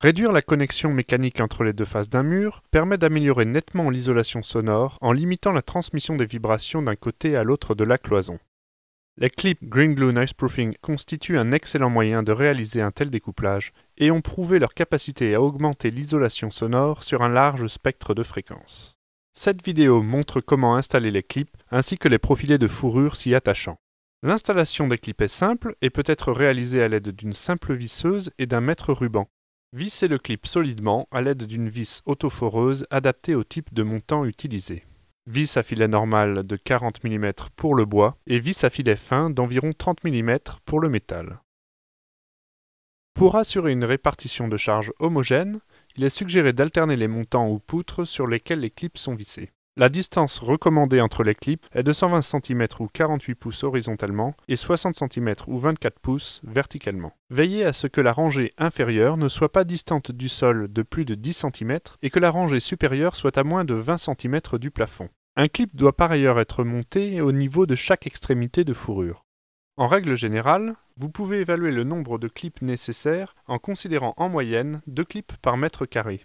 Réduire la connexion mécanique entre les deux faces d'un mur permet d'améliorer nettement l'isolation sonore en limitant la transmission des vibrations d'un côté à l'autre de la cloison. Les clips Green Glue Noiseproofing constituent un excellent moyen de réaliser un tel découplage et ont prouvé leur capacité à augmenter l'isolation sonore sur un large spectre de fréquences. Cette vidéo montre comment installer les clips ainsi que les profilés de fourrure s'y attachant. L'installation des clips est simple et peut être réalisée à l'aide d'une simple visseuse et d'un mètre ruban. Vissez le clip solidement à l'aide d'une vis autoforeuse adaptée au type de montant utilisé. Vis à filet normal de 40 mm pour le bois et vis à filet fin d'environ 30 mm pour le métal. Pour assurer une répartition de charge homogène, il est suggéré d'alterner les montants ou poutres sur lesquels les clips sont vissés. La distance recommandée entre les clips est de 120 cm ou 48 pouces horizontalement et 60 cm ou 24 pouces verticalement. Veillez à ce que la rangée inférieure ne soit pas distante du sol de plus de 10 cm et que la rangée supérieure soit à moins de 20 cm du plafond. Un clip doit par ailleurs être monté au niveau de chaque extrémité de fourrure. En règle générale, vous pouvez évaluer le nombre de clips nécessaires en considérant en moyenne 2 clips par mètre carré.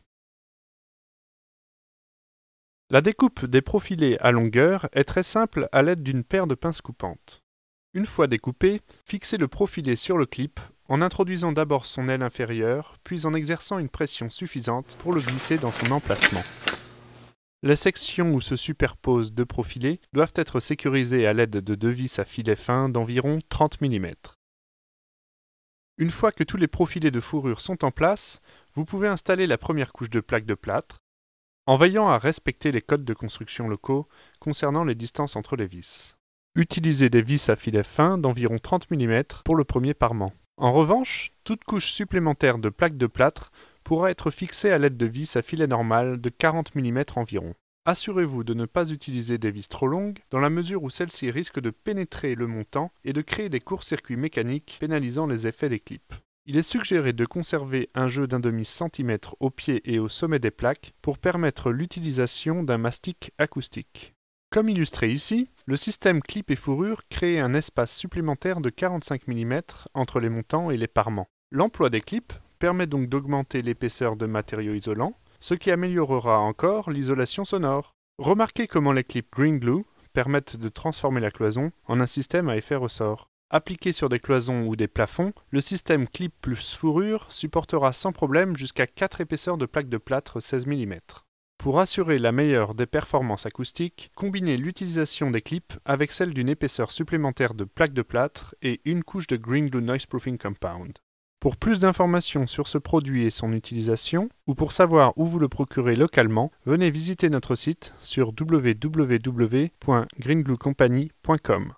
La découpe des profilés à longueur est très simple à l'aide d'une paire de pinces coupantes. Une fois découpé, fixez le profilé sur le clip en introduisant d'abord son aile inférieure, puis en exerçant une pression suffisante pour le glisser dans son emplacement. Les sections où se superposent deux profilés doivent être sécurisées à l'aide de deux vis à filet fin d'environ 30 mm. Une fois que tous les profilés de fourrure sont en place, vous pouvez installer la première couche de plaque de plâtre, en veillant à respecter les codes de construction locaux concernant les distances entre les vis. Utilisez des vis à filet fin d'environ 30 mm pour le premier parement. En revanche, toute couche supplémentaire de plaque de plâtre pourra être fixée à l'aide de vis à filet normal de 40 mm environ. Assurez-vous de ne pas utiliser des vis trop longues, dans la mesure où celles-ci risquent de pénétrer le montant et de créer des courts-circuits mécaniques pénalisant les effets des clips. Il est suggéré de conserver un jeu d'1/2 cm au pied et au sommet des plaques pour permettre l'utilisation d'un mastic acoustique. Comme illustré ici, le système clip et fourrure crée un espace supplémentaire de 45 mm entre les montants et les parements. L'emploi des clips permet donc d'augmenter l'épaisseur de matériaux isolants, ce qui améliorera encore l'isolation sonore. Remarquez comment les clips Green Glue permettent de transformer la cloison en un système à effet ressort. Appliqué sur des cloisons ou des plafonds, le système clip plus fourrure supportera sans problème jusqu'à 4 épaisseurs de plaques de plâtre 16 mm. Pour assurer la meilleure des performances acoustiques, combinez l'utilisation des clips avec celle d'une épaisseur supplémentaire de plaques de plâtre et une couche de Green Glue Noiseproofing Compound. Pour plus d'informations sur ce produit et son utilisation, ou pour savoir où vous le procurez localement, venez visiter notre site sur www.greengluecompany.com.